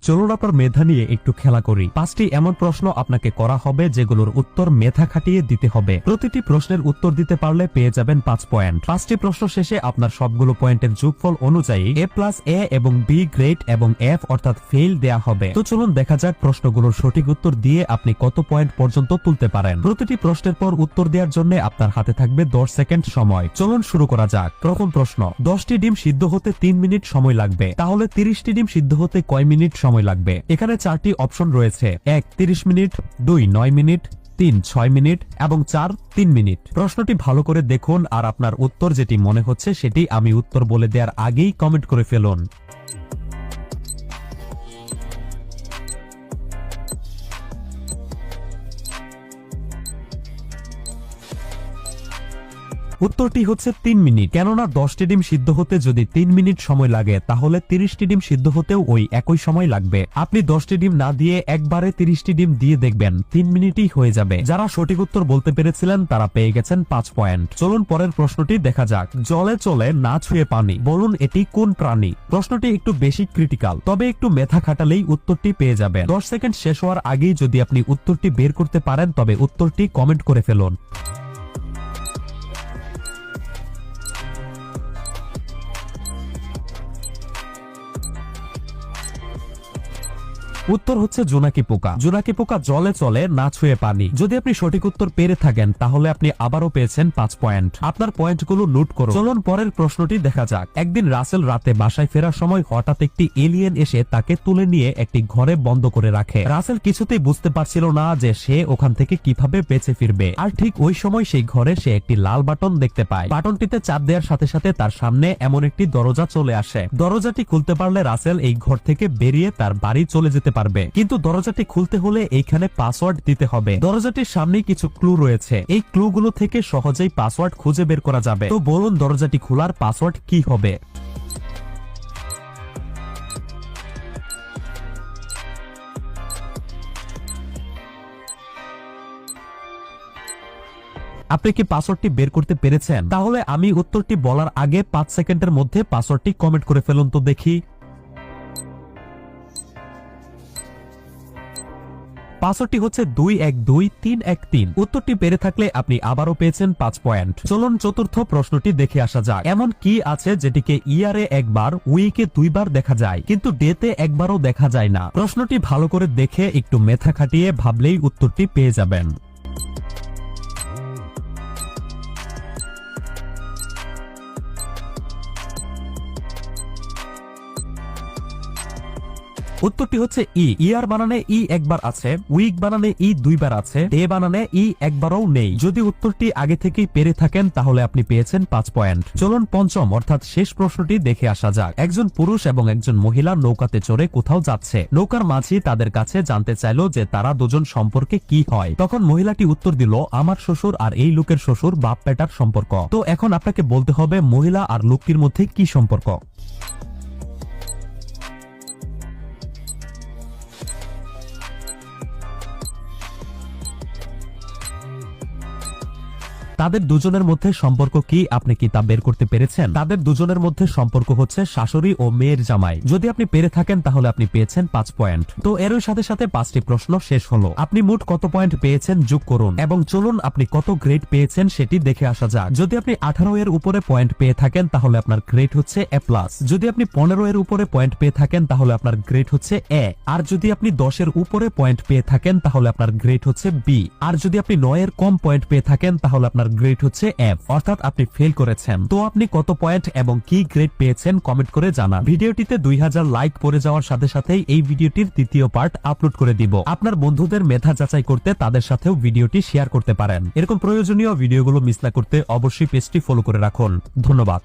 চলুন আপনার মেধা নিয়ে একটু খেলা করি। 5টি এমন প্রশ্ন আপনাকে করা হবে যেগুলোর উত্তর মেধা খাটিয়ে দিতে হবে। প্রতিটি প্রশ্নের উত্তর দিতে পারলে পেয়ে যাবেন 5 পয়েন্ট। 5টি প্রশ্ন শেষে আপনার সবগুলো পয়েন্টের যোগফল অনুযায়ী A+A এবং B গ্রেড এবং F অর্থাৎ ফেল দেয়া হবে। তো চলুন দেখা যাক প্রশ্নগুলোর সঠিক উত্তর দিয়ে আপনি কত পয়েন্ট পর্যন্ত তুলতে পারেন। প্রতিটি প্রশ্নের পর উত্তর দেওয়ার জন্য আপনার হাতে থাকবে 10 সেকেন্ড সময়। চলুন শুরু করা যাক। প্রথম প্রশ্ন, 10টি ডিম সিদ্ধ হতে 3 মিনিট সময় লাগবে, তাহলে 30টি ডিম সিদ্ধ হতে কয় মিনিট সময় লাগবে? এখানে 4টি অপশন রয়েছে। 1 30 মিনিট, 2 9 মিনিট, 3 6 মিনিট এবং 4 3 মিনিট। প্রশ্নটি ভালো করে দেখুন আর আপনার উত্তর যেটি মনে হচ্ছে সেটি আমি উত্তর বলে দেওয়ার আগেই কমেন্ট করে ফেলুন। উত্তরটি হচ্ছে 3 মিনিট। কেননা 10টি ডিম সিদ্ধ হতে যদি 3 মিনিট সময় লাগে তাহলে 30টি ডিম সিদ্ধ হতেও ওই একই সময় লাগবে। আপনি 10টি ডিম না দিয়ে একবারে 30টি ডিম দিয়ে দেখবেন 3 মিনিটই হয়ে যাবে। যারা সঠিক উত্তর বলতে পেরেছিলেন তারা পেয়ে গেছেন 5 পয়েন্ট। চলুন পরের প্রশ্নটি দেখা যাক। জলে চলে না ছুঁয়ে পানি, বলুন এটি কোন প্রাণী? প্রশ্নটি একটু বেশি ক্রিটিক্যাল, তবে একটু মেধা খাটালেই উত্তরটি পেয়ে যাবেন। 10 সেকেন্ড শেষ হওয়ার আগেই যদি আপনি উত্তরটি বের করতে পারেন তবে উত্তরটি কমেন্ট করে ফেলুন। উত্তর হচ্ছে জোনাকি পোকা। জোনাকি পোকা জলে চলে না ছুঁয়ে পানি। যদি আপনি সঠিক উত্তর পেরে থাকেন তাহলে আপনি আবারও পেয়েছেন 5 পয়েন্ট। আপনার পয়েন্টগুলো নোট করুন। চলুন পরের প্রশ্নটি দেখা যাক। একদিন রাসেল রাতে বাসায় ফেরার সময় হঠাৎ একটি এলিয়েন এসে তাকে তুলে নিয়ে একটি ঘরে বন্ধ করে রাখে। রাসেল কিছুতেই বুঝতে পারছিল না যে সে ওখান থেকে কিভাবে বেঁচে ফিরবে। আর ঠিক ওই সময় সেই ঘরে সে একটি লাল বাটন দেখতে পায়। বাটনটিতে চাপ দেওয়ার সাথে সাথে তার সামনে এমন একটি দরজা চলে আসে। দরজাটি খুলতে পারলে রাসেল এই ঘর থেকে বেরিয়ে তার বাড়ি চলে যেতে পারবে। কিন্তু দরজাটি খুলতে হলে এইখানে পাসওয়ার্ড দিতে হবে। দরজাটির সামনে কিছু ক্লু রয়েছে। এই ক্লুগুলো থেকে সহজেই পাসওয়ার্ড খুঁজে বের করা যাবে। তো বলুন দরজাটি খোলার পাসওয়ার্ড কি হবে? আপনি কি পাসওয়ার্ডটি বের করতে পেরেছেন? তাহলে আমি উত্তরটি বলার আগে 5 সেকেন্ডের মধ্যে পাসওয়ার্ডটি কমেন্ট করে ফেলুন তো দেখি। পাসওয়ার্ডটি হচ্ছে 212313। উত্তরটি পেরে থাকলে আপনি আবারও পেয়েছেন 5 পয়েন্ট। চলুন চতুর্থ প্রশ্নটি দেখে আসা যাক। এমন কি আছে যেটিকে ইয়ারে একবার, উইকে 2 বার দেখা যায় কিন্তু ডেতে একবারও দেখা যায় না? প্রশ্নটি ভালো করে দেখে একটু মেধা খাটিয়ে ভাবলেই উত্তরটি পেয়ে যাবেন। উত্তরটি হচ্ছে ই। ইয়ার বানানে ই একবার আছে, উইক বানানে ই 2 বার আছে, ডে বানানে ই একবারও নেই। যদি উত্তরটি আগে থেকেই পেরে থাকেন তাহলে আপনি পেয়েছেন 5 পয়েন্ট। চলুন পঞ্চম অর্থাৎ শেষ প্রশ্নটি দেখে আসা যাক। একজন পুরুষ এবং একজন মহিলা নৌকাতে চড়ে কোথাও যাচ্ছে। নৌকার মাঝি তাদের কাছে জানতে চাইল যে তারা দুজন সম্পর্কে কি হয়। তখন মহিলাটি উত্তর দিল, আমার শ্বশুর আর এই লোকের শ্বশুর বাপ বেটার সম্পর্ক। তো এখন আপনাকে বলতে হবে মহিলা আর লোকটির মধ্যে কি সম্পর্ক। তাদের দুজনের মধ্যে সম্পর্ক কি আপনি কি তা বের করতে পেরেছেন? তাদের দুজনের মধ্যে সম্পর্ক হচ্ছে শাশুড়ি ও মেয়ের জামাই। যদি আপনি পেরে থাকেন তাহলে আপনি পেয়েছেন 5 পয়েন্ট। তো এরই সাথে সাথে 5টি প্রশ্ন শেষ হলো। আপনি মোট কত পয়েন্ট পেয়েছেন যোগ করুন এবং চলুন আপনি কত গ্রেড পেয়েছেন সেটি দেখে আসা যাক। যদি আপনি 18 এর উপরে পয়েন্ট পেয়ে থাকেন তাহলে আপনার গ্রেড হচ্ছে A+। যদি আপনি 15 এর উপরে পয়েন্ট পেয়ে থাকেন তাহলে আপনার গ্রেড হচ্ছে A। আর যদি আপনি 10 এর উপরে পয়েন্ট পেয়ে থাকেন তাহলে আপনার গ্রেড হচ্ছে B। আর যদি আপনি 9 এর কম পয়েন্ট পেয়ে থাকেন তাহলে আপনার গ্রেড হচ্ছে F, অর্থাৎ আপনি ফেল করেছেন। তো আপনি কত পয়েন্ট এবং কি গ্রেড পেয়েছেন কমেন্ট করে জানান। ভিডিওটিতে 2000 লাইক পড়ে যাওয়ার সাথে সাথেই এই ভিডিওটির দ্বিতীয় পার্ট আপলোড করে দিব। আপনার বন্ধুদের মেধা যাচাই করতে তাদের সাথেও ভিডিওটি শেয়ার করতে পারেন। এরকম প্রয়োজনীয় ভিডিওগুলো মিস না করতে অবশ্যই পেজটি ফলো করে রাখুন। ধন্যবাদ।